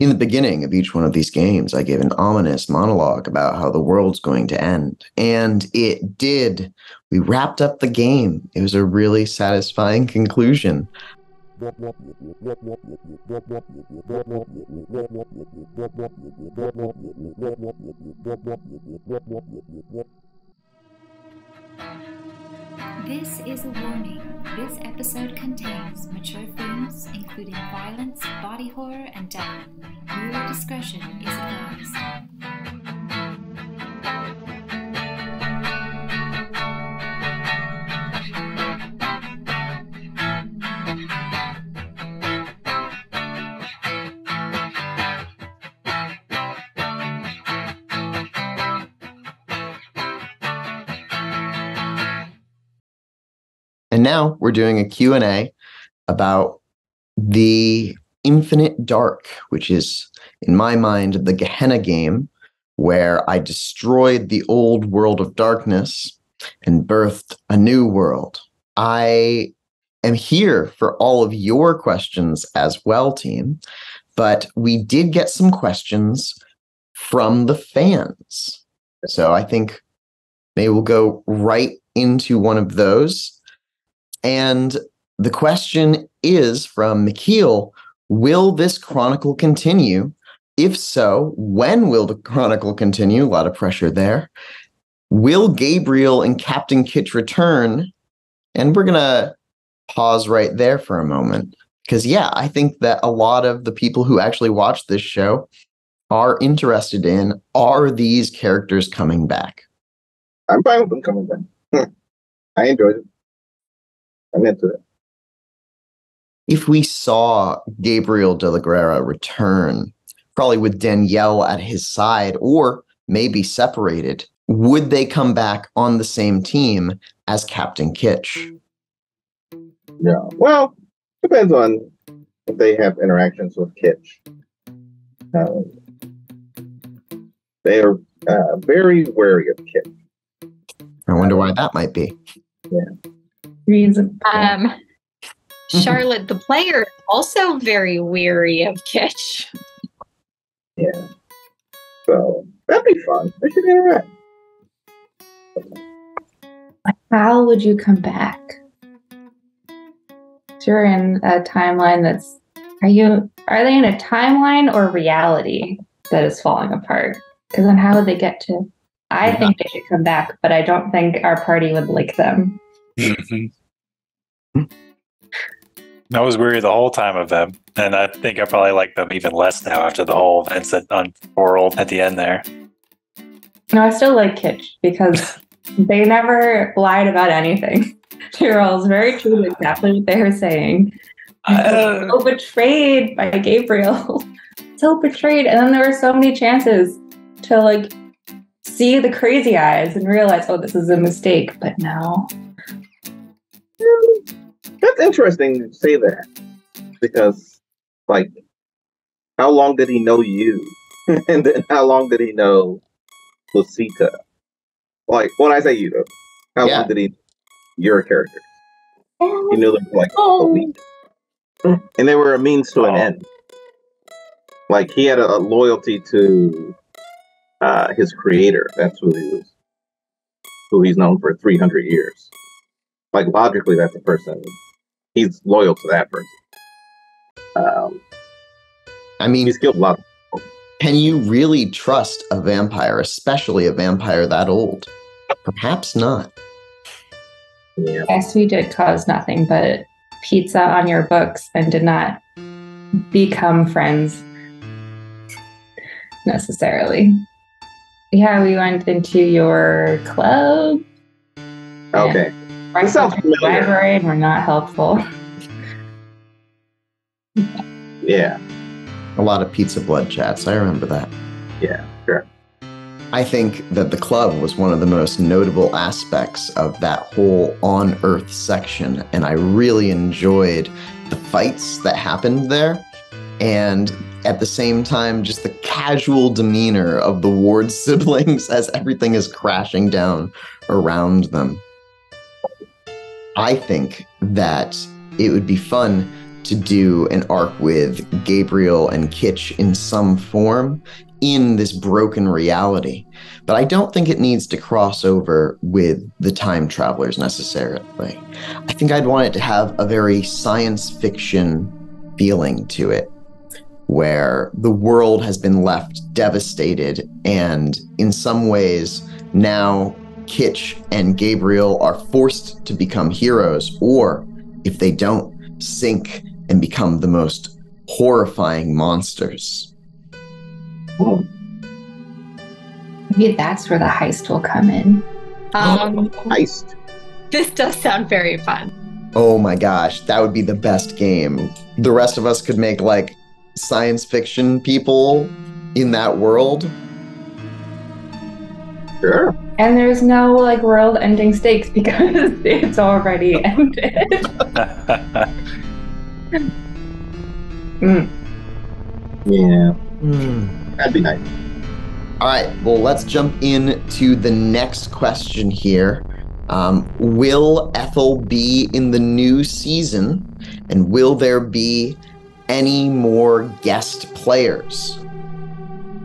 In the beginning of each one of these games, I gave an ominous monologue about how the world's going to end. And it did. We wrapped up the game. It was a really satisfying conclusion. This is a warning. This episode contains mature themes, including violence, body horror, and death. Viewer discretion is advised. And now we're doing a Q&A about the Infinite Dark, which is, in my mind, the Gehenna game, where I destroyed the old world of darkness and birthed a new world. I am here for all of your questions as well, team, but we did get some questions from the fans. So I think maybe we'll go right into one of those. And the question is from Mikhail, will this Chronicle continue? If so, when will the Chronicle continue? A lot of pressure there. Will Gabriel and Captain Kitch return? And we're going to pause right there for a moment. Because, yeah, I think that a lot of the people who actually watch this show are interested in, are these characters coming back? I'm fine with them coming back. I enjoyed it. I'm into it. If we saw Gabriel de la Guerra return, probably with Danielle at his side, or maybe separated, would they come back on the same team as Captain Kitch? Yeah. Well, depends on if they have interactions with Kitch. They are very wary of Kitch. I wonder why that might be. Yeah. Reason. Charlotte, the player, also very weary of Kitch. Yeah. So that'd be fun. They should interact. How would you come back? You're in a timeline that's. Are they in a timeline or reality that is falling apart? Because then how would they get to? I think they should come back, but I don't think our party would like them. I was weary the whole time of them, and I think I probably like them even less now after the whole events that unfurled at the end there. No, I still like Kitch because they never lied about anything. They were always very true to exactly what they were saying. So betrayed by Gabriel. So betrayed. And then there were so many chances to see the crazy eyes and realize, oh, this is a mistake. But no. That's interesting to say that, because, how long did he know you? And then how long did he know Lucita? When I say you, how long did he know your characters? He knew them for a week. And they were a means to an end. He had a loyalty to his creator. That's who he's known for 300 years. Logically, that's a person. He's loyal to that person. He's killed a lot of people. Can you really trust a vampire, especially a vampire that old? Perhaps not. Yeah. Yes, we did cause nothing but pizza on your books and did not become friends necessarily. Yeah, we went into your club. Okay. Right, sounds familiar. Library and we're not helpful. Yeah. A lot of pizza blood chats. I remember that. Yeah, sure. I think that the club was one of the most notable aspects of that whole On Earth section, and I really enjoyed the fights that happened there, and at the same time, just the casual demeanor of the Ward siblings as everything is crashing down around them. I think that it would be fun to do an arc with Gabriel and Kitsch in some form in this broken reality. But I don't think it needs to cross over with the time travelers necessarily. I think I'd want it to have a very science fiction feeling to it, where the world has been left devastated, and in some ways now Kitsch and Gabriel are forced to become heroes, or if they don't, sink and become the most horrifying monsters. Maybe that's where the heist will come in. Heist. This does sound very fun. Oh my gosh, that would be the best game. The rest of us could make like science fiction people in that world. Sure. And there's no like world-ending stakes because it's already ended. Yeah. That'd be nice. All right, well, let's jump into the next question here. Will Ethyl be in the new season, and will there be any more guest players?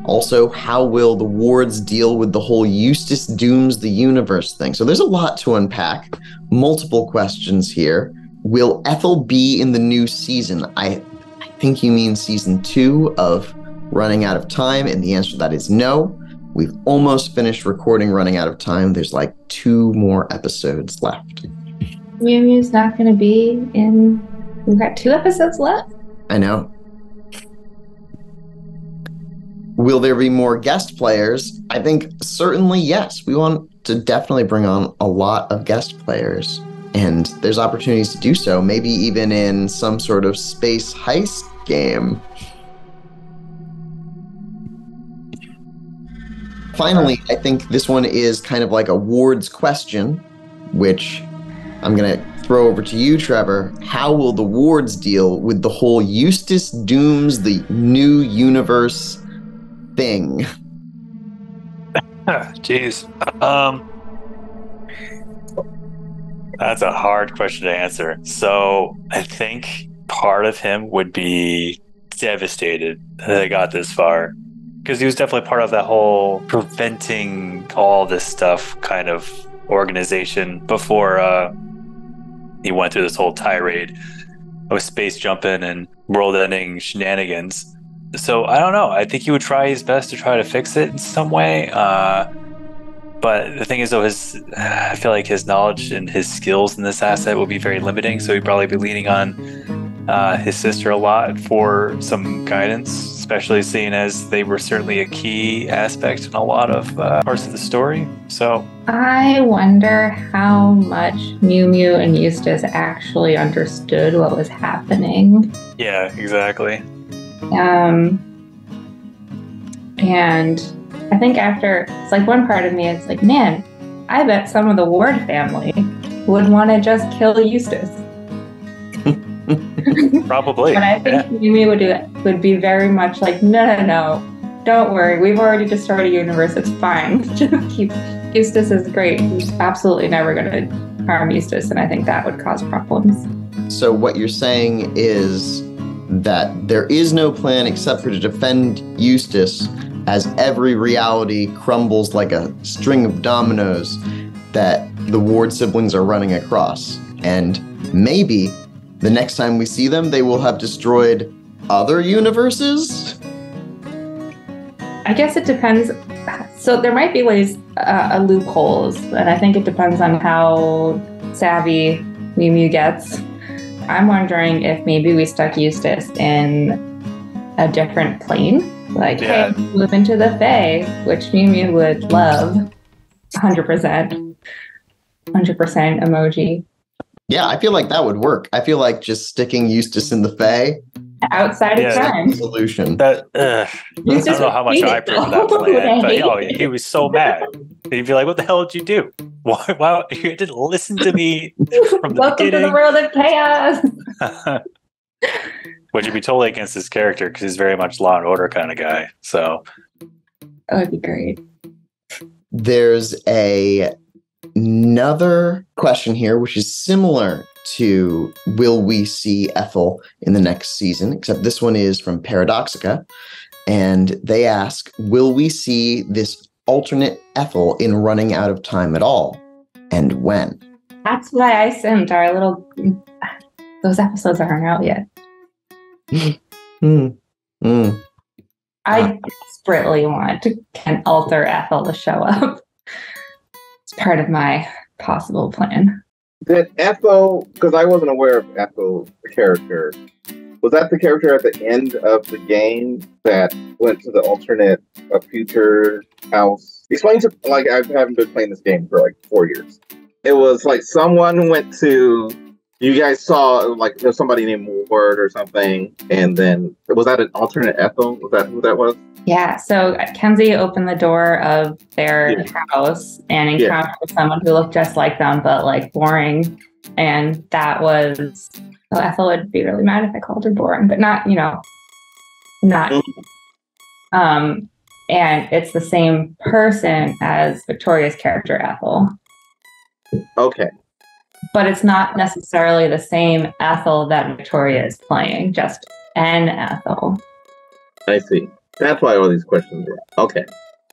Also, how will the wards deal with the whole Eustace dooms the universe thing? So there's a lot to unpack. Multiple questions here. Will Ethyl be in the new season? I think you mean season 2 of Running Out of Time, and the answer to that is no. We've almost finished recording Running Out of Time. There's like 2 more episodes left. Mew Mew's not going to be in... We've got 2 episodes left? I know. Will there be more guest players? I think certainly yes. We want to definitely bring on a lot of guest players. And there's opportunities to do so, maybe even in some sort of space heist game. Finally, I think this one is kind of like a wards question, which I'm going to throw over to you, Trevor. How will the wards deal with the whole Eustace dooms the new universe thing? Jeez. That's a hard question to answer. So I think part of him would be devastated that they got this far, because he was definitely part of that whole preventing all this stuff kind of organization before he went through this whole tirade of space jumping and world-ending shenanigans. So I don't know. I think he would try his best to try to fix it in some way. But the thing is, though, I feel like his knowledge and his skills in this asset will be very limiting. So he'd probably be leaning on his sister a lot for some guidance, especially seeing as they were certainly a key aspect in a lot of parts of the story. So I wonder how much Mew Mew and Eustace actually understood what was happening. Yeah, exactly. And I think after, it's like one part of me, it's like, man, I bet some of the Ward family would want to just kill Eustace. Probably. But I think Mew Mew would be very much like, no, don't worry. We've already destroyed a universe. It's fine. Just keep, Eustace is great. He's absolutely never going to harm Eustace, and I think that would cause problems. So what you're saying is that there is no plan except for to defend Eustace as every reality crumbles like a string of dominoes that the Ward siblings are running across. And maybe the next time we see them, they will have destroyed other universes? I guess it depends. So there might be ways, loopholes, and I think it depends on how savvy Mew Mew gets. I'm wondering if maybe we stuck Eustace in a different plane. Like, hey, move into the Fae, which Mew Mew would love. 100%. 100% emoji. Yeah, I feel like that would work. I feel like just sticking Eustace in the Fae. Outside of time. Solution. I don't know how much I approve of that plan, but he was so mad. He'd be like, what the hell did you do? Why you didn't listen to me from the Welcome beginning? to the world of chaos. Which would be totally against his character because he's very much Law and Order kind of guy. So that would be great. There's another question here, which is similar to will we see Ethyl in the next season, except this one is from Paradoxica. And they ask, will we see this alternate Ethyl in Running Out of Time at all? And when? That's why I sent our little... Those episodes aren't out yet. I desperately want an alter Ethyl to show up. It's part of my possible plan. Did Ethyl, because I wasn't aware of Ethyl's character, was that the character at the end of the game that went to the alternate future house? Explain to, like, I haven't been playing this game for like 4 years. It was like someone went to, you guys saw like there's somebody named Ward or something, and then was that an alternate Ethyl? Was that who that was? Yeah, so Kenzie opened the door of their house and encountered someone who looked just like them, but like boring. And that was, well, Ethyl would be really mad if I called her boring, but not, not. And it's the same person as Victoria's character, Ethyl. Okay. But it's not necessarily the same Ethyl that Victoria is playing, just an Ethyl. I see. That's why all these questions are. Okay.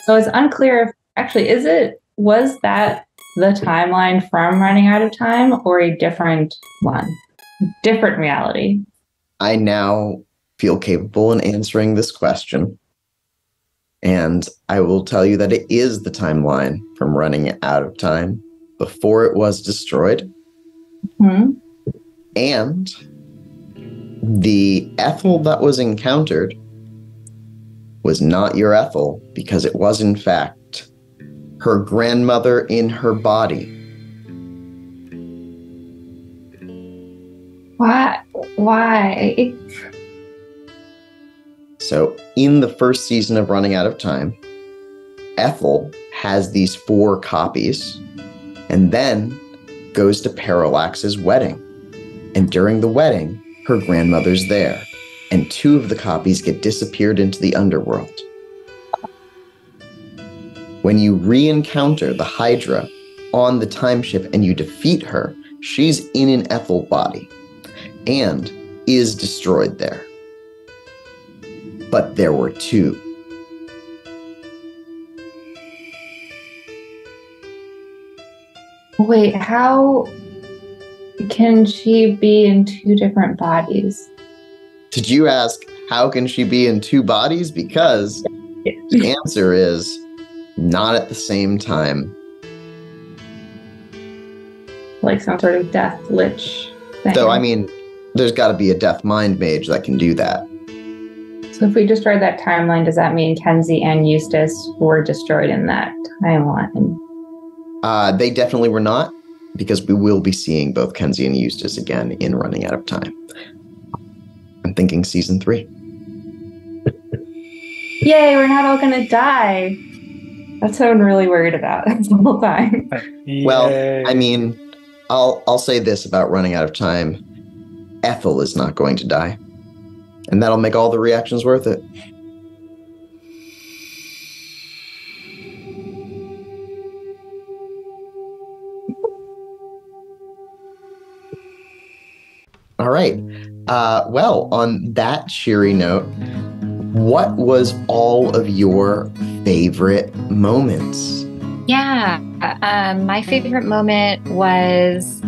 So it's unclear if, actually, was that the timeline from Running Out of Time or a different one? Different reality? I now feel capable in answering this question. And I will tell you that it is the timeline from Running Out of Time before it was destroyed. Mm-hmm. And the Ethyl that was encountered was not your Ethyl, because it was, in fact, her grandmother in her body. Why? So, in the first season of Running Out of Time, Ethyl has these 4 copies, and then goes to Parallax's wedding. And during the wedding, her grandmother's there. And 2 of the copies get disappeared into the underworld. When you re-encounter the Hydra on the time ship and you defeat her, she's in an Ethyl body and is destroyed there. But there were 2. Wait, how can she be in 2 different bodies? Did you ask, how can she be in 2 bodies? Because the answer is not at the same time. Like some sort of death lich thing. Though, I mean, there's got to be a death mind mage that can do that. So if we destroyed that timeline, does that mean Kenzie and Eustace were destroyed in that timeline? They definitely were not, because we will be seeing both Kenzie and Eustace again in Running Out of Time. I'm thinking season 3. Yay, we're not all gonna die. That's what I'm really worried about the whole time. Well, I mean, I'll say this about Running Out of Time. Ethyl is not going to die. And that'll make all the reactions worth it. All right. Well, on that cheery note, what was all of your favorite moments? Yeah, my favorite moment was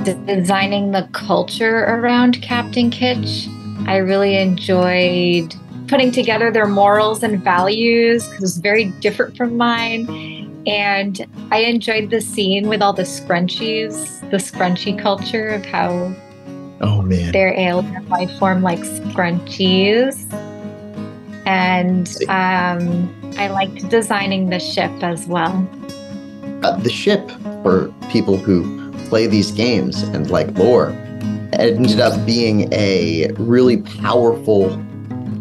designing the culture around Captain Kitsch. I really enjoyed putting together their morals and values because it was very different from mine. And I enjoyed the scene with all the scrunchies, the scrunchie culture of how their alien life form likes scrunchies. And I liked designing the ship as well. The ship, for people who play these games and like lore, ended up being a really powerful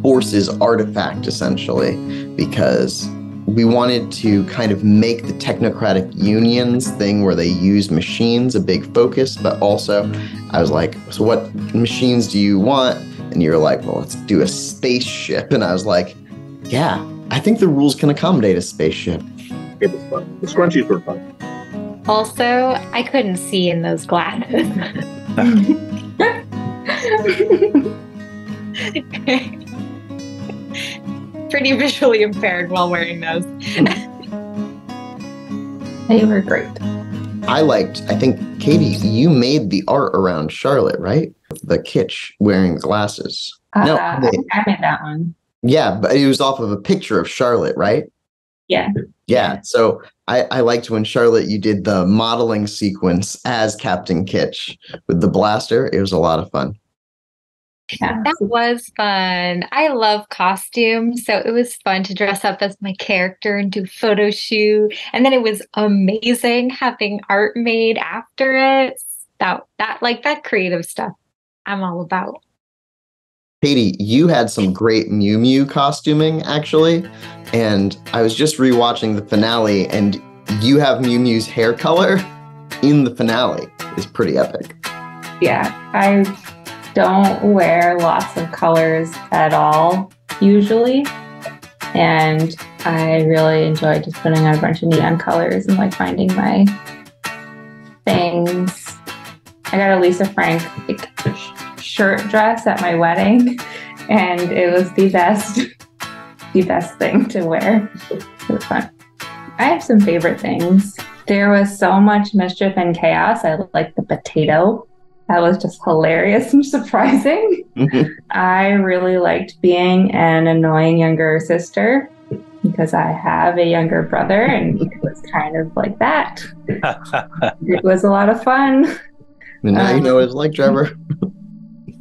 forces artifact, essentially, because we wanted to kind of make the technocratic unions thing where they use machines a big focus, but also I was like, so what machines do you want? And you're like, well, let's do a spaceship. And I was like, yeah, I think the rules can accommodate a spaceship. It was fun. The scrunchies were fun. Also, I couldn't see in those glasses. Pretty visually impaired while wearing those. They were great. I think, Caity, you made the art around Charlotte, right? The kitsch wearing glasses. No, I think I made that one. yeah, but it was off of a picture of Charlotte, right? Yeah. Yeah. So I liked when Charlotte, you did the modeling sequence as Captain Kitsch with the blaster. It was a lot of fun. Yeah. That was fun. I love costumes, so it was fun to dress up as my character and do photo shoot. And then it was amazing having art made after it. That creative stuff I'm all about. Caity, you had some great Mew Mew costuming, actually. And I was just rewatching the finale, and you have Mew Mew's hair color in the finale. It's pretty epic. Yeah. I don't wear lots of colors at all, usually. And I really enjoy just putting on a bunch of neon colors and like finding my things. I got a Lisa Frank shirt dress at my wedding, and it was the best thing to wear. It was fun. I have some favorite things. There was so much mischief and chaos. I liked the potato. That was just hilarious and surprising. I really liked being an annoying younger sister because I have a younger brother, and it was kind of like that. It was a lot of fun. And now you know what it's like, Trevor.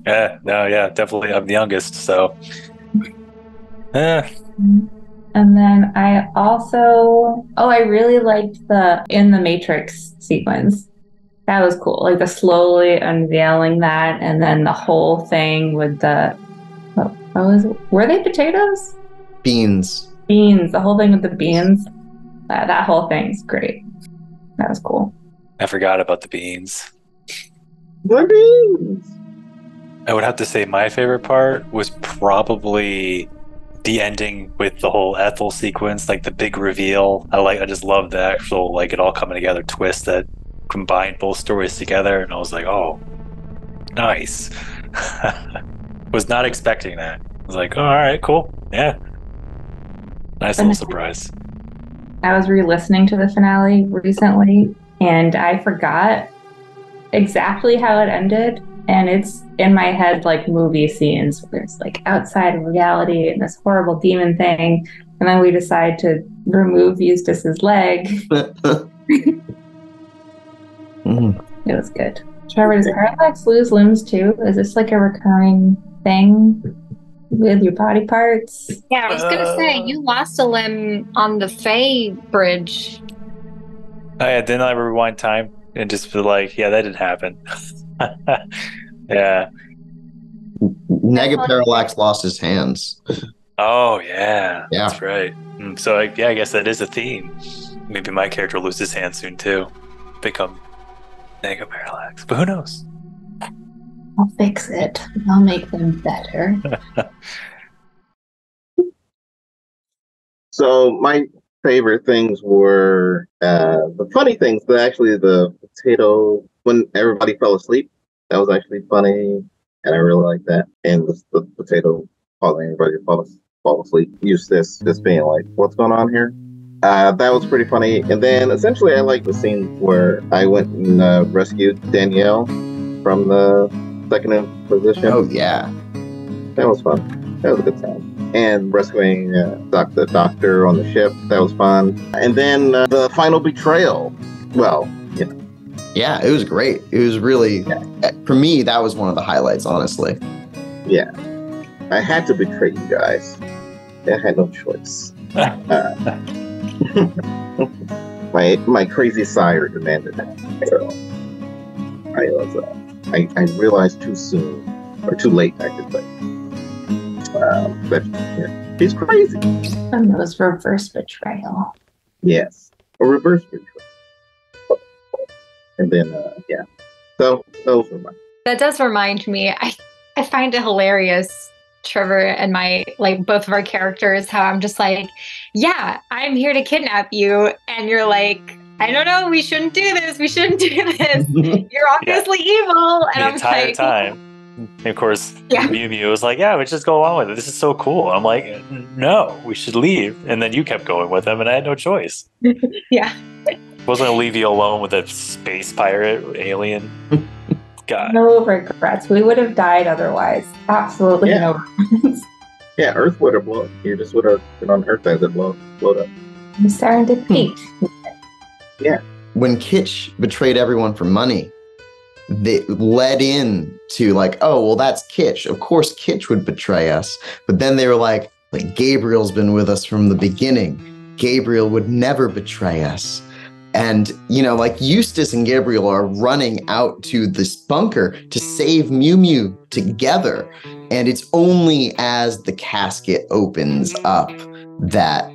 Yeah, definitely. I'm the youngest, so. And then I also, I really liked the In the Matrix sequence. That was cool. Like the slowly unveiling that, and then the whole thing with the, what was it? Were they potatoes? Beans. Beans. The whole thing with the beans. That whole thing's great. That was cool. I forgot about the beans. The beans. I would have to say my favorite part was probably the ending with the whole Ethyl sequence, like the big reveal. I just love the actual, like, it all coming together twist that combined both stories together, and I was like, oh, nice. Was not expecting that. I was like, oh, all right, cool. Yeah. Nice little surprise. I was re-listening to the finale recently, and I forgot exactly how it ended. And it's in my head like movie scenes where it's like outside of reality and this horrible demon thing. And then we decide to remove Eustace's leg. It was good. Trevor, does Parallax lose limbs too? Is this like a recurring thing with your body parts? Yeah, I was going to say, you lost a limb on the Fae bridge. Oh, yeah, didn't I rewind time and just be like, yeah, that didn't happen. Yeah. Parallax lost his hands. Oh, yeah. Yeah. That's right. So, I guess that is a theme. Maybe my character will lose his hand soon, too. Become Parallax. But who knows? I'll fix it. I'll make them better. So my favorite things were the funny things, but actually the potato when everybody fell asleep. That was actually funny, and I really like that. And the potato calling everybody to fall asleep. Eustace just being like, "What's going on here?" That was pretty funny. And then essentially, I like the scene where I went and rescued Danielle from the second position. Oh yeah, that was fun. That was a good time. And rescuing the doctor on the ship. That was fun. And then the final betrayal. Well, you know. Yeah, it was great. It was really, for me, that was one of the highlights, honestly. Yeah. I had to betray you guys. I had no choice. My crazy sire demanded that. So I realized too soon, or too late, I could say. That he's crazy. And it was reverse betrayal. Yes, a reverse betrayal. And then, so those were mine. That does remind me, I find it hilarious, Trevor and both of our characters, how I'm just like, yeah, I'm here to kidnap you. And you're like, I don't know, we shouldn't do this. We shouldn't do this. You're obviously evil. And The I'm entire like, time. And of course, Yeah. Mew Mew was like, yeah, we just go along with it. This is so cool. I'm like, no, we should leave. And then you kept going with him, and I had no choice. yeah. I wasn't going to leave you alone with a space pirate alien. God. No regrets. We would have died otherwise. Absolutely no regrets. Yeah, Earth would have blown. You just would have been on Earth as it blowed up. I'm starting to peak. When Kitsch betrayed everyone for money, they led in to like, oh, well, that's Kitsch. Of course, Kitsch would betray us. But then they were like Gabriel's been with us from the beginning. Gabriel would never betray us. And, like Eustace and Gabriel are running out to this bunker to save Mew Mew together. And it's only as the casket opens up that,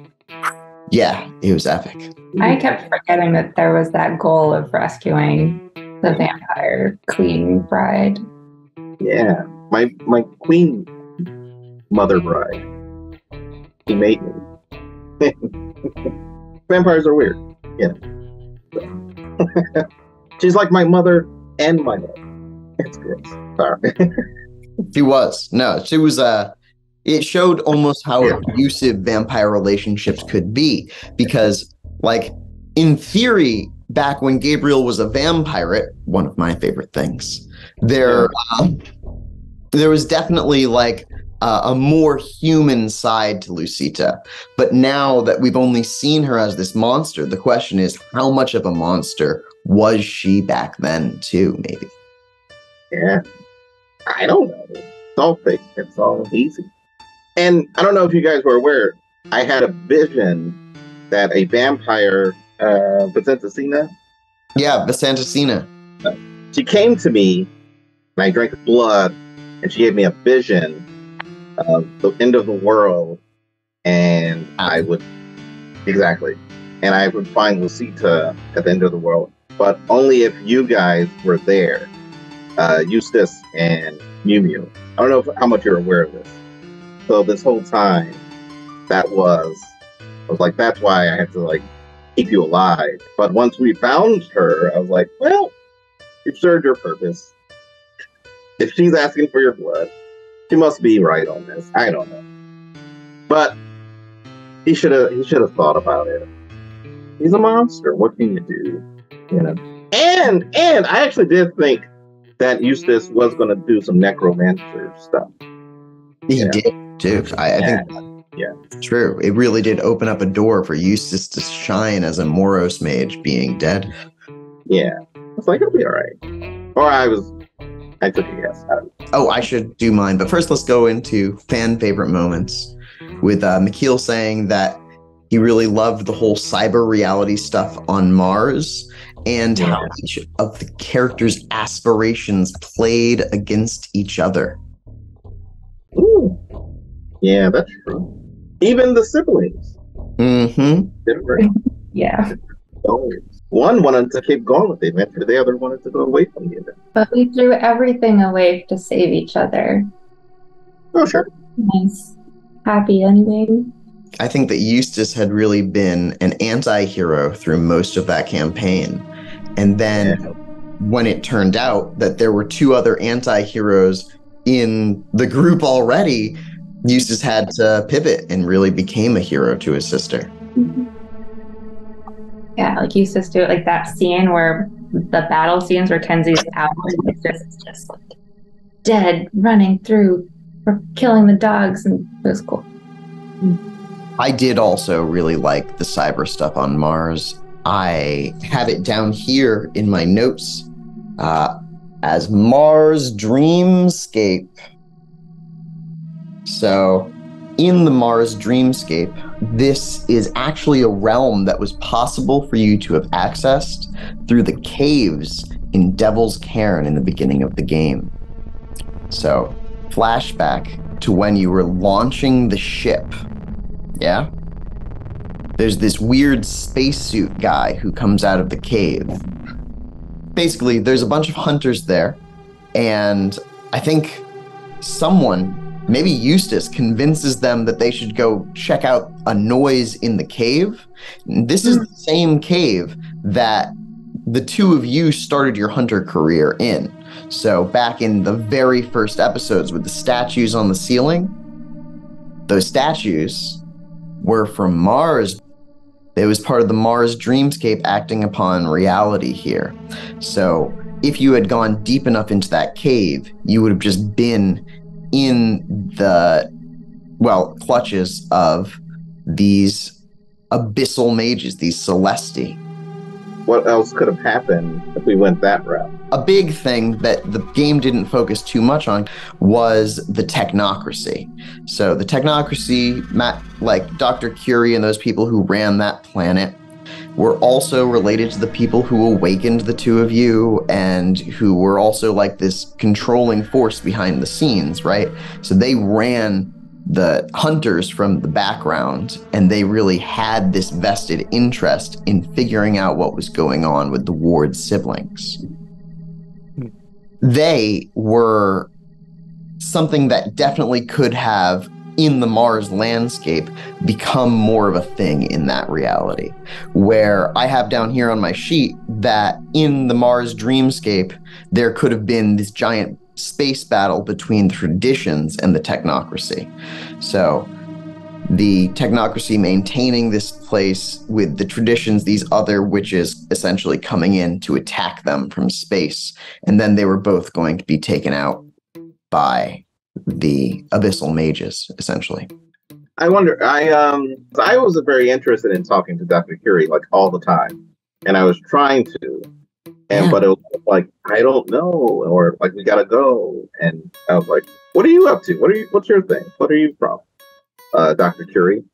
it was epic. I kept forgetting that there was that goal of rescuing the vampire queen bride. Yeah, my queen mother bride. She made me. Vampires are weird. Yeah. She's like my mother and my mother. It's gross. Sorry. She was. No, she was it showed almost how abusive vampire relationships could be. Because, in theory, back when Gabriel was a vampire, one of my favorite things, there was definitely a more human side to Lucita. But now that we've only seen her as this monster, the question is, how much of a monster was she back then, too, maybe? Yeah. I don't know. It's all fake. It's all easy. And I don't know if you guys were aware, I had a vision that a vampire, Vicenticina? Yeah, Vicenticina. She came to me, and I drank blood, and she gave me a vision of the end of the world, and I would find Lucita at the end of the world, but only if you guys were there, Eustace and Mew Mew. I don't know how much you're aware of this. So this whole time, I was like, that's why I had to keep you alive. But once we found her, I was like, well, you've served your purpose. If she's asking for your blood, she must be right on this. I don't know. But he should have thought about it. He's a monster. What can you do? And I actually did think that Eustace was going to do some necromancer stuff. He did too. I think it's true. It really did open up a door for Eustace to shine as a Moros mage being dead. Yeah. I was like, it'll be all right. Or I took a guess. Oh, I should do mine. But first, let's go into fan favorite moments with McKeel saying that he really loved the whole cyber reality stuff on Mars and how each of the characters' aspirations played against each other. Ooh. Yeah, that's true. Even the siblings. Mm-hmm. Different. Yeah. One wanted to keep going with the adventure. The other wanted to go away from the adventure. But we threw everything away to save each other. Oh, sure. Nice. Happy ending. I think that Eustace had really been an anti-hero through most of that campaign. And then when it turned out that there were two other anti-heroes in the group already, Eustace had to pivot and really became a hero to his sister. Yeah, Eustace do it that scene where the battle scenes where Kenzie's out and Eustace is just dead, running through, or killing the dogs, and it was cool. I did also really like the cyber stuff on Mars. I have it down here in my notes as Mars Dreamscape. So in the Mars Dreamscape, this is actually a realm that was possible for you to have accessed through the caves in Devil's Cairn in the beginning of the game. So flashback to when you were launching the ship. Yeah? There's this weird spacesuit guy who comes out of the cave. Basically, there's a bunch of hunters there, and I think someone, maybe Eustace, convinces them that they should go check out a noise in the cave. This is the same cave that the two of you started your hunter career in. So back in the very first episodes with the statues on the ceiling, those statues were from Mars. It was part of the Mars dreamscape acting upon reality here. So if you had gone deep enough into that cave, you would have just been in the, clutches of these abyssal mages, these Celesti. What else could have happened if we went that route? A big thing that the game didn't focus too much on was the technocracy. So the technocracy, like Dr. Curie and those people who ran that planet, were also related to the people who awakened the two of you and who were also like this controlling force behind the scenes, right? So they ran the hunters from the background, and they really had this vested interest in figuring out what was going on with the Ward siblings. They were something that definitely could have, in the Mars landscape, become more of a thing in that reality. Where I have down here on my sheet that in the Mars dreamscape, there could have been this giant space battle between traditions and the technocracy. So the technocracy maintaining this place with the traditions, these other witches essentially coming in to attack them from space. And then they were both going to be taken out by the abyssal mages, essentially. I wonder, I was very interested in talking to Dr. Curie like all the time. And I was trying to. But it was like, I don't know, or like, we gotta go. And I was like, what are you up to? What's your thing? What are you from? Dr. Curie.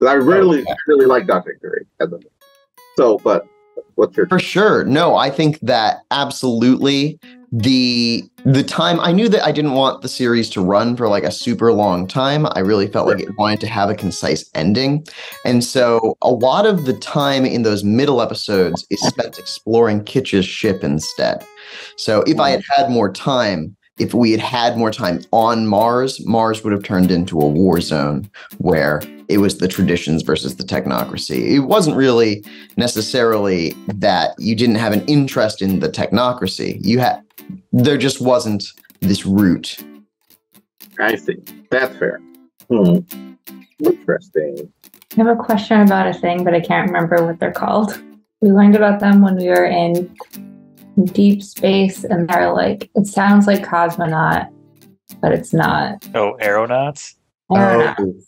I really like Dr. Curie. But what's your... For sure. No, I think that absolutely the time, I knew that I didn't want the series to run for like a super long time. I really felt like it wanted to have a concise ending. And so a lot of the time in those middle episodes is spent exploring Kitch's ship instead. So if I had had more time, if we had had more time on Mars, Mars would have turned into a war zone where it was the traditions versus the technocracy. It wasn't really necessarily that you didn't have an interest in the technocracy. There just wasn't this route. I see. That's fair. Interesting. I have a question about a thing, but I can't remember what they're called. We learned about them when we were in deep space, and they're like, it sounds like cosmonaut, but it's not. Oh, aeronauts? Aeronauts.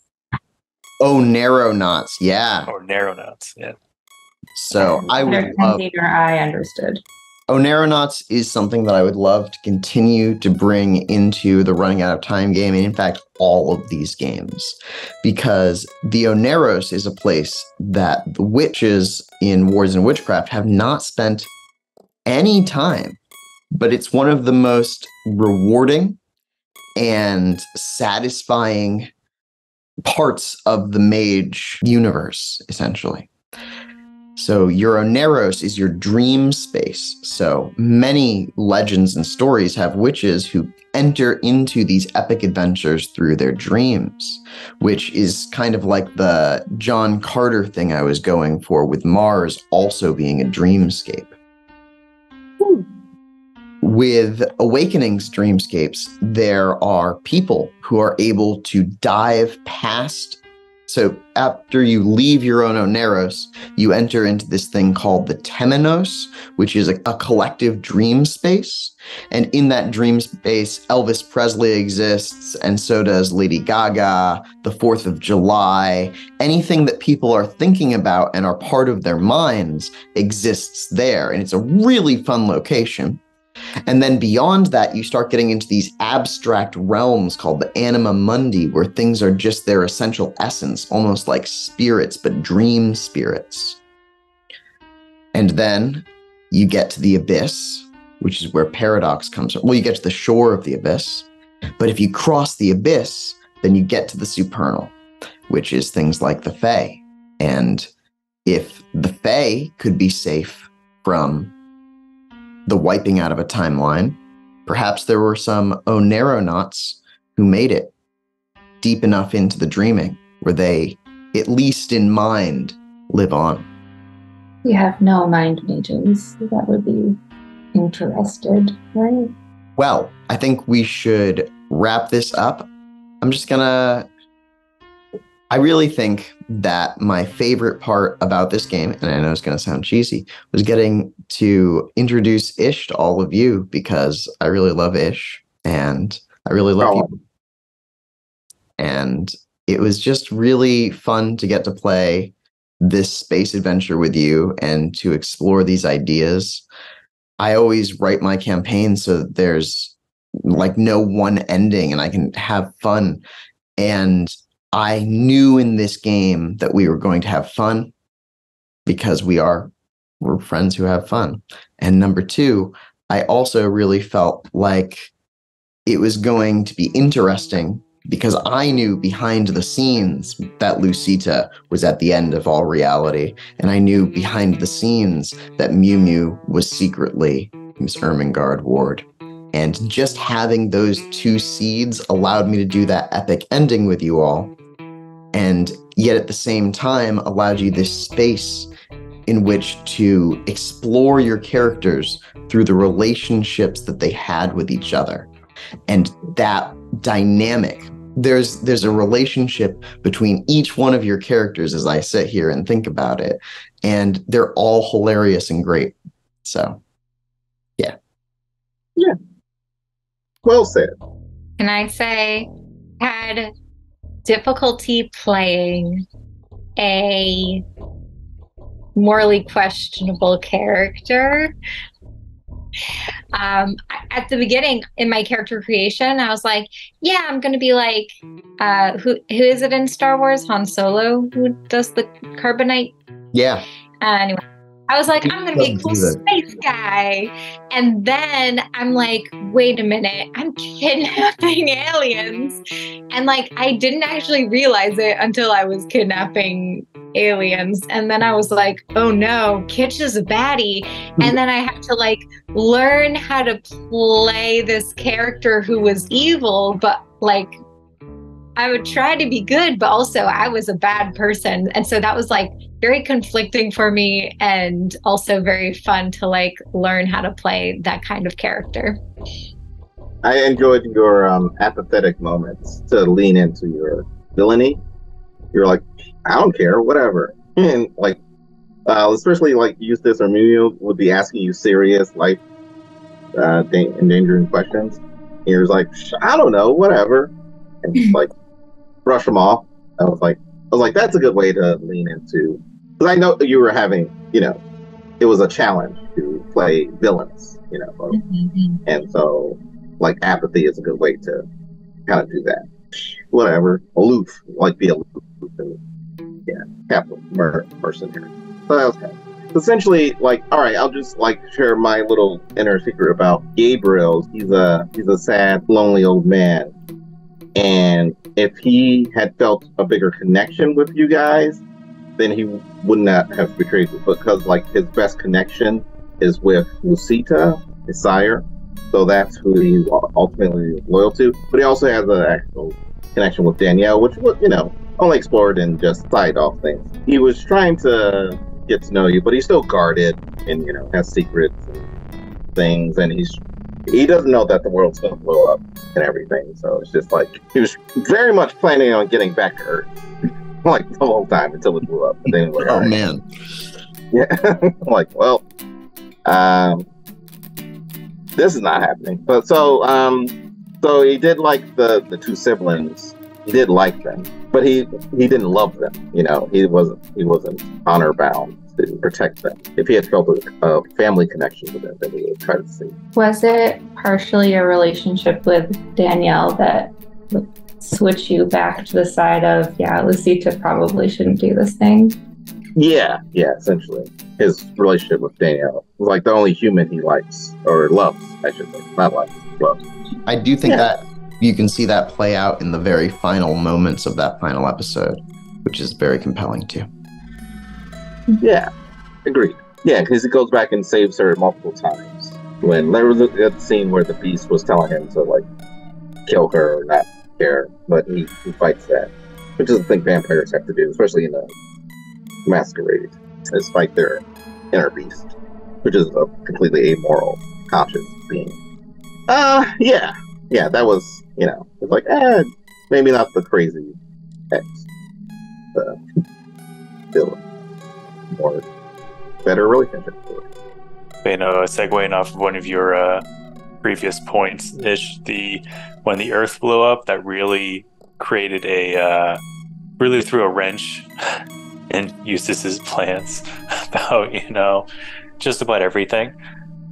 Oneironauts, yeah. Or Oneironauts, yeah. So I would love... I understood. Oneironauts is something that I would love to continue to bring into the Running Out of Time game, and in fact, all of these games. Because the Oneiros is a place that the witches in Wars and Witchcraft have not spent any time, but it's one of the most rewarding and satisfying parts of the Mage universe, essentially. So your Oneiros is your dream space. So many legends and stories have witches who enter into these epic adventures through their dreams, which is kind of like the John Carter thing I was going for, with Mars also being a dreamscape. With Awakening's dreamscapes, there are people who are able to dive past. So after you leave your own Oneiros, you enter into this thing called the Temenos, which is a collective dream space. And in that dream space, Elvis Presley exists, and so does Lady Gaga, the 4th of July. Anything that people are thinking about and are part of their minds exists there. And it's a really fun location. And then beyond that, you start getting into these abstract realms called the Anima Mundi, where things are just their essential essence, almost like spirits, but dream spirits. And then you get to the Abyss, which is where Paradox comes from. Well, you get to the shore of the Abyss. But if you cross the Abyss, then you get to the Supernal, which is things like the Fae. And if the Fae could be safe from the wiping out of a timeline, perhaps there were some Oneironauts who made it deep enough into the dreaming where they, at least in mind, live on. We have no mind mages that would be interested, right? Well, I think we should wrap this up. I really think that my favorite part about this game, and I know it's going to sound cheesy, was getting to introduce Ish to all of you, because I really love Ish and I really love you. And it was just really fun to get to play this space adventure with you and to explore these ideas. I always write my campaign so that there's like no one ending and I can have fun. And I knew in this game that we were going to have fun because we're friends who have fun. And number two, I also really felt like it was going to be interesting because I knew behind the scenes that Lucita was at the end of all reality. And I knew behind the scenes that Mew Mew was secretly Miss Ermengarde Ward. And just having those two seeds allowed me to do that epic ending with you all. And yet at the same time allowed you this space in which to explore your characters through the relationships that they had with each other. And that dynamic, there's a relationship between each one of your characters as I sit here and think about it. And they're all hilarious and great. So, yeah. Yeah. Well said. Can I say, had difficulty playing a morally questionable character. At the beginning in my character creation, I was like, yeah, I'm going to be like, who is it in Star Wars? Han Solo, who does the carbonite? Yeah. Anyway, I was like, I'm going to be a cool space guy. And then I'm like, wait a minute, I'm kidnapping aliens. And like, I didn't actually realize it until I was kidnapping aliens. And then I was like, oh no, Kitsch is a baddie. And then I had to like learn how to play this character who was evil, but like, I would try to be good, but also I was a bad person. And so that was like very conflicting for me and also very fun to like learn how to play that kind of character. I enjoyed your apathetic moments to lean into your villainy. You're like, I don't care, whatever. And like, especially like Eustace or Mew would be asking you serious, life endangering questions. And you're just like, I don't know, whatever. And just like, brush them off. I was like, that's a good way to lean into, because I know you were having, it was a challenge to play villains, and so like apathy is a good way to kind of do that. Whatever, aloof, like be aloof, and capital mercenary. So that was kind of essentially like, all right, I'll just like share my little inner secret about Gabriel. He's a sad, lonely old man. And if he had felt a bigger connection with you guys, then he would not have betrayed you. Because like his best connection is with Lucita, his sire. So that's who he's ultimately loyal to. But he also has an actual connection with Danielle, which was, only explored in just side off things. He was trying to get to know you, but he's still guarded and, has secrets and things. And he doesn't know that the world's going to blow up and everything. So it's just like, he was very much planning on getting back to Earth, like the whole time until it blew up. And then like, oh, man. Yeah. Like, well, this is not happening. But so he did like the two siblings. He did like them, but he didn't love them. He wasn't honor bound to protect them. If he had felt a family connection with them, then he would try to see. Was it partially a relationship with Danielle that would switch you back to the side of, Lucita probably shouldn't do this thing? Yeah, essentially. His relationship with Danielle was like the only human he likes, or loves, I should say. Not likes, loves. I do think that you can see that play out in the very final moments of that final episode, which is very compelling too. Yeah, agreed. Yeah, because he goes back and saves her multiple times. When there was a scene where the beast was telling him to like kill her or not care, but he fights that, which is the thing vampires have to do, especially in a masquerade, is fight their inner beast, which is a completely amoral, conscious being. Yeah, that was, it's like, maybe not the crazy ex, still more better relationship. Segueing off of one of your previous points, Ish, when the Earth blew up, that really created really threw a wrench in Eustace's plans about, just about everything.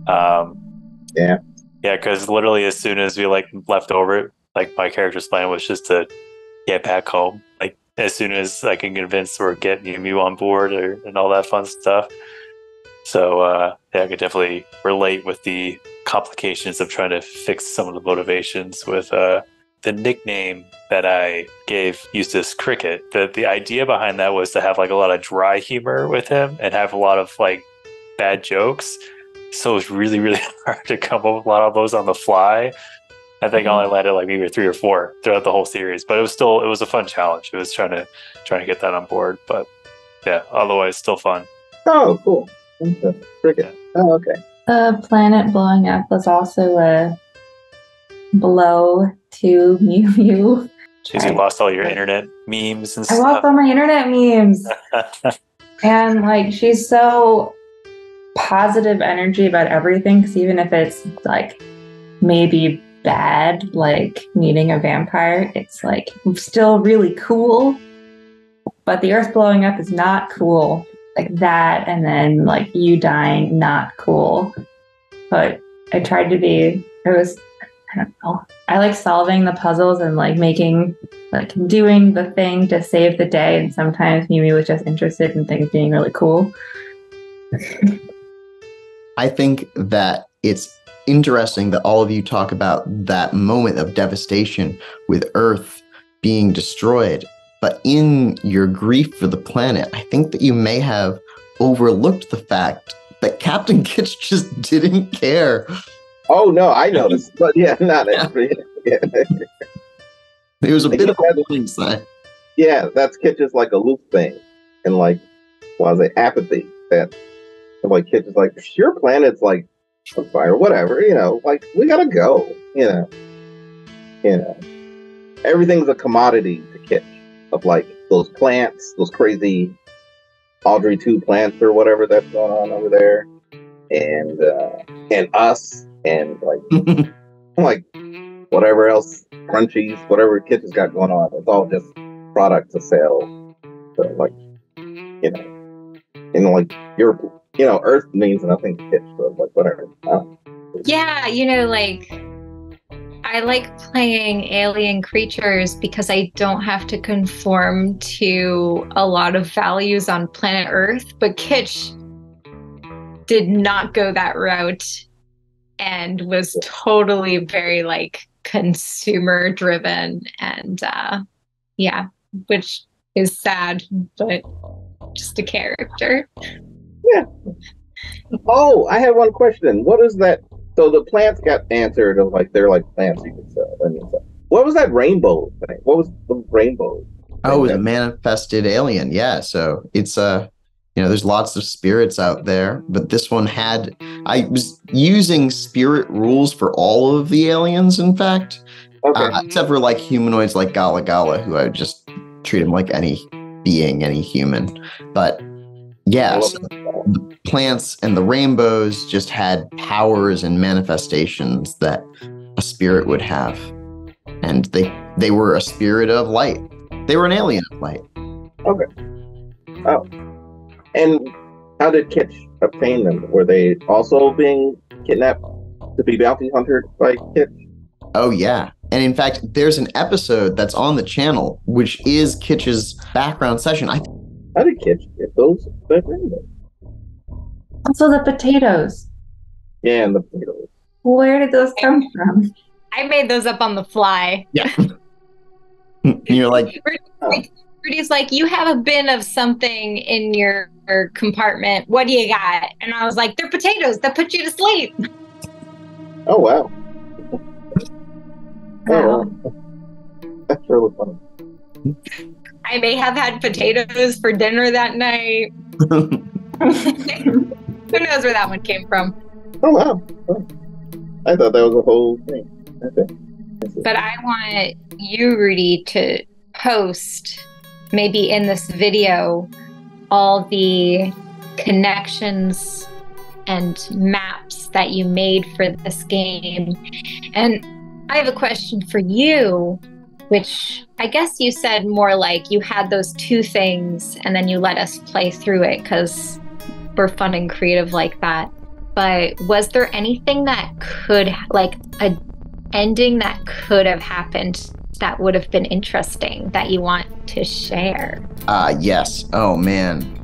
Yeah, because literally as soon as we left over, my character's plan was just to get back home. As soon as I can convince or get you on board and all that fun stuff. So I could definitely relate with the complications of trying to fix some of the motivations with the nickname that I gave Eustace, Cricket. The idea behind that was to have a lot of dry humor with him and have a lot of bad jokes. So it was really, really hard to come up with a lot of those on the fly. I think I only landed maybe 3 or 4 throughout the whole series, but it was a fun challenge. It was trying to get that on board, but yeah, otherwise still fun. Oh, cool. Cricket. Oh, okay. The planet blowing up was also a blow to Mew Mew. Because you lost all your internet memes and stuff. I lost all my internet memes. And she's so positive energy about everything, because even if it's maybe bad, meeting a vampire, it's still really cool. But the Earth blowing up is not cool. That, and then you dying, not cool. But I tried to be, I don't know. I like solving the puzzles and making, doing the thing to save the day. And sometimes Mimi was just interested in things being really cool. I think that it's interesting that all of you talk about that moment of devastation with Earth being destroyed. But in your grief for the planet, I think that you may have overlooked the fact that Captain Kitch just didn't care. Oh, no, I noticed. But yeah, not every. Yeah. It was a bit of a warning sign. Yeah, that's Kitch's aloof thing. And apathy. That Kitch is your planet's on fire, whatever, we gotta go, Everything's a commodity to Kitch. Of those plants, those crazy Audrey 2 plants or whatever that's going on over there, and us, and whatever else, crunchies, whatever Kitch has got going on. It's all just product to sell. So your Earth means nothing to Kitch. So whatever. Yeah, I like playing alien creatures because I don't have to conform to a lot of values on planet Earth, but Kitch did not go that route and was totally very consumer driven, and which is sad, but just a character. Yeah. Oh, I have one question. What is that? So the plants got answered of they're plants you can sell. What was that rainbow thing? What was the rainbow? Oh, it was a manifested alien. Yeah. So it's there's lots of spirits out there, but this one I was using spirit rules for all of the aliens, in fact. Okay. Except for humanoids like Gala Gala, who I would just treat him like any being, any human. But yes, the plants and the rainbows just had powers and manifestations that a spirit would have. And they were a spirit of light. They were an alien of light. Okay. Oh. And how did Kitch obtain them? Were they also being kidnapped to be bounty hunted by Kitch? Oh, yeah. And in fact, there's an episode that's on the channel, which is Kitch's background session. How did Kitch get those rainbows? Also the potatoes. Yeah, and the potatoes. Where did those come from? I made those up on the fly. Yeah. You're Rudy's you have a bin of something in your compartment. What do you got? And I was like, they're potatoes that put you to sleep. Oh, wow. Oh, wow. That's really funny. I may have had potatoes for dinner that night. Who knows where that one came from? Oh wow! Oh. I thought that was a whole thing. Okay. But I want you, Rudy, to post maybe in this video all the connections and maps that you made for this game. And I have a question for you, which I guess you said more like you had those two things and then you let us play through it because we're fun and creative like that. But was there anything that could, like a ending that could have happened that would have been interesting that you want to share? Yes. Oh man.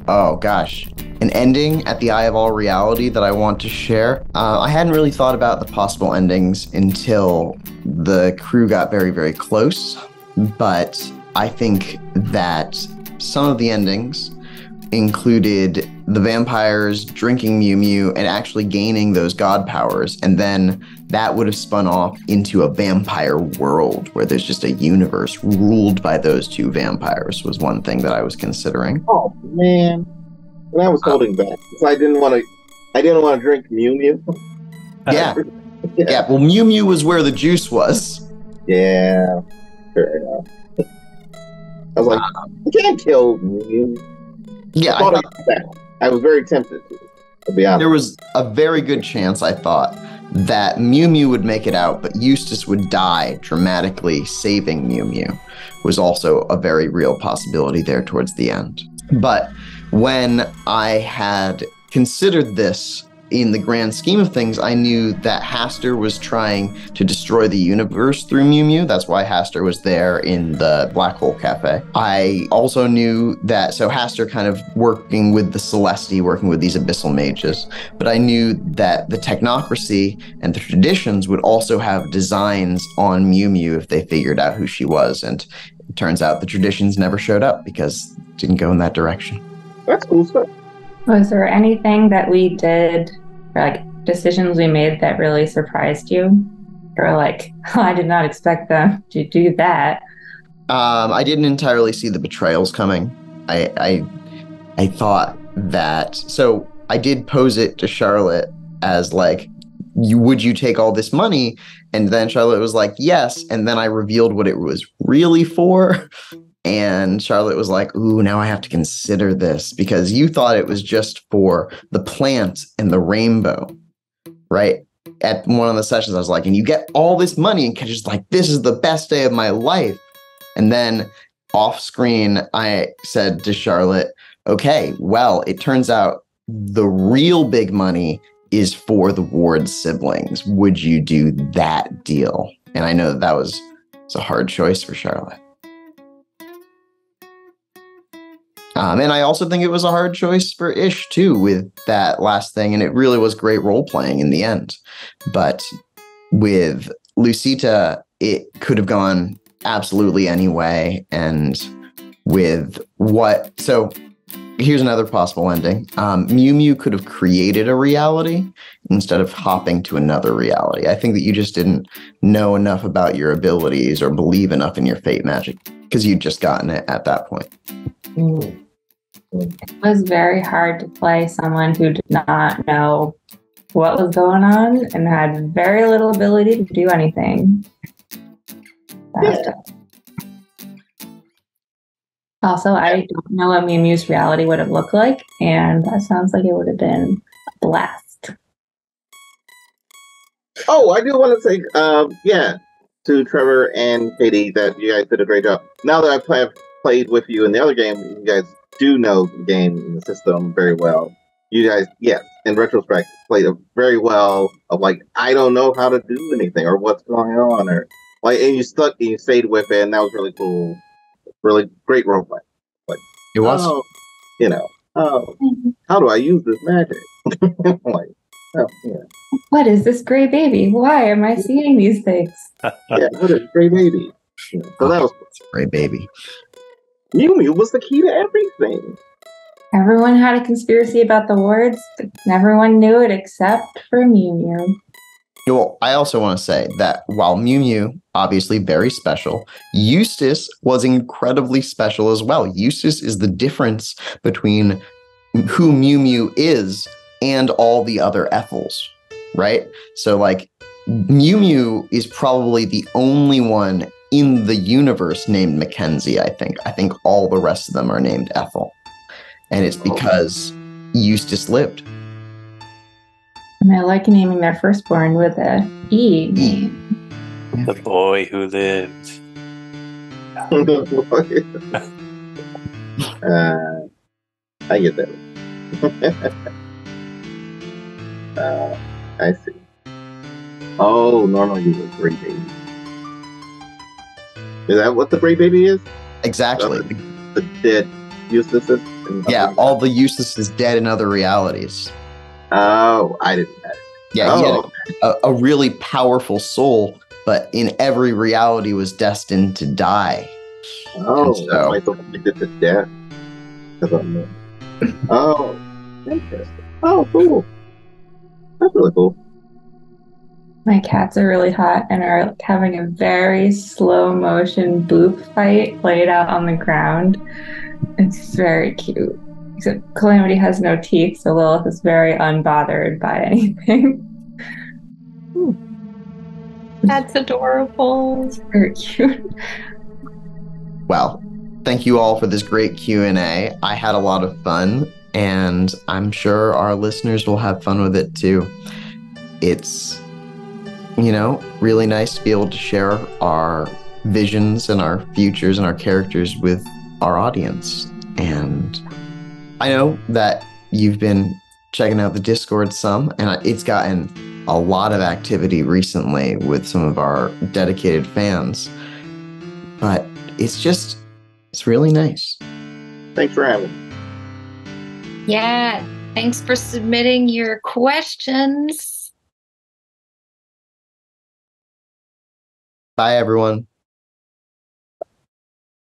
Oh gosh. An ending at the Eye of All Reality that I want to share. I hadn't really thought about the possible endings until the crew got very, very close. But I think that some of the endings included the vampires drinking Mew Mew and actually gaining those god powers. And then that would have spun off into a vampire world where there's just a universe ruled by those two vampires was one thing that I was considering. Oh man. And I was holding back because I didn't want to drink Mew Mew. Yeah. Yeah. Well, Mew Mew was where the juice was. Yeah. Fair enough. I was like, you can't kill Mew Mew. Yeah. I was very tempted to be honest. There was a very good chance, I thought, that Mew Mew would make it out, but Eustace would die dramatically saving Mew Mew was also a very real possibility there towards the end. But when I had considered this in the grand scheme of things, I knew that Hastur was trying to destroy the universe through Mew Mew. That's why Hastur was there in the Black Hole Cafe. I also knew that, so Hastur kind of working with the Celesti, working with these abyssal mages, but I knew that the technocracy and the traditions would also have designs on Mew Mew if they figured out who she was. And it turns out the traditions never showed up because it didn't go in that direction. That's cool stuff. Was there anything that we did, or like decisions we made that really surprised you? Or like, oh, I did not expect them to do that. I didn't entirely see the betrayals coming. I thought that, so I did pose it to Charlotte as like, would you take all this money? And then Charlotte was like, yes. And then I revealed what it was really for. And Charlotte was like, ooh, now I have to consider this because you thought it was just for the plant and the rainbow, right? At one of the sessions, I was like, and you get all this money and just like, this is the best day of my life. And then off screen, I said to Charlotte, okay, well, it turns out the real big money is for the Ward siblings. Would you do that deal? And I know that was a hard choice for Charlotte. And I also think it was a hard choice for Ish, too, with that last thing. And it really was great role-playing in the end. But with Lucita, it could have gone absolutely any way. And with what... So here's another possible ending. Mew Mew could have created a reality instead of hopping to another reality. I think that you just didn't know enough about your abilities or believe enough in your fate magic because you'd just gotten it at that point. It was very hard to play someone who did not know what was going on and had very little ability to do anything. Also, I don't know what Mew Mew's reality would have looked like, and that sounds like it would have been a blast. Oh, I do want to say, to Trevor and Caity that you guys did a great job. Now that I've played with you in the other game, you guys do know the game and the system very well. You guys, yes, in retrospect, played it very well of like, I don't know how to do anything or what's going on or like, and you stuck and you stayed with it, and that was really cool. Really great roleplay. Like, it was, how do I use this magic? Like, oh, yeah. What is this gray baby? Why am I seeing these things? Yeah, what is gray baby? So that was gray baby. Mew Mew was the key to everything. Everyone had a conspiracy about the wards, but everyone knew it except for Mew Mew. Well, I also want to say that while Mew Mew, obviously very special, Eustace was incredibly special as well. Eustace is the difference between who Mew Mew is and all the other Ethyls, right? So like Mew Mew is probably the only one in the universe named Mackenzie, I think. I think all the rest of them are named Ethyl. And it's because Eustace lived. And I like naming their firstborn with a E name. The boy who lived. I get that. I see. Oh, normally you would Gray Baby. Is that what the Gray Baby is? Exactly. The dead Eustaces? Yeah, all the Eustace is dead in other realities. Oh, I didn't know. Yeah, he had a really powerful soul, but in every reality was destined to die. Oh, so, that's why it's connected to death. Oh, interesting. Oh, cool. That's really cool. My cats are really hot and are having a very slow motion boop fight played out on the ground. It's very cute. Except Calamity has no teeth, so Lilith is very unbothered by anything. That's adorable. It's very cute. Well, thank you all for this great Q&A. I had a lot of fun, and I'm sure our listeners will have fun with it too. It's, really nice to be able to share our visions and our futures and our characters with our audience. And I know that you've been checking out the Discord some, and it's gotten a lot of activity recently with some of our dedicated fans. But it's really nice. Thanks for having me. Yeah, thanks for submitting your questions. Bye, everyone.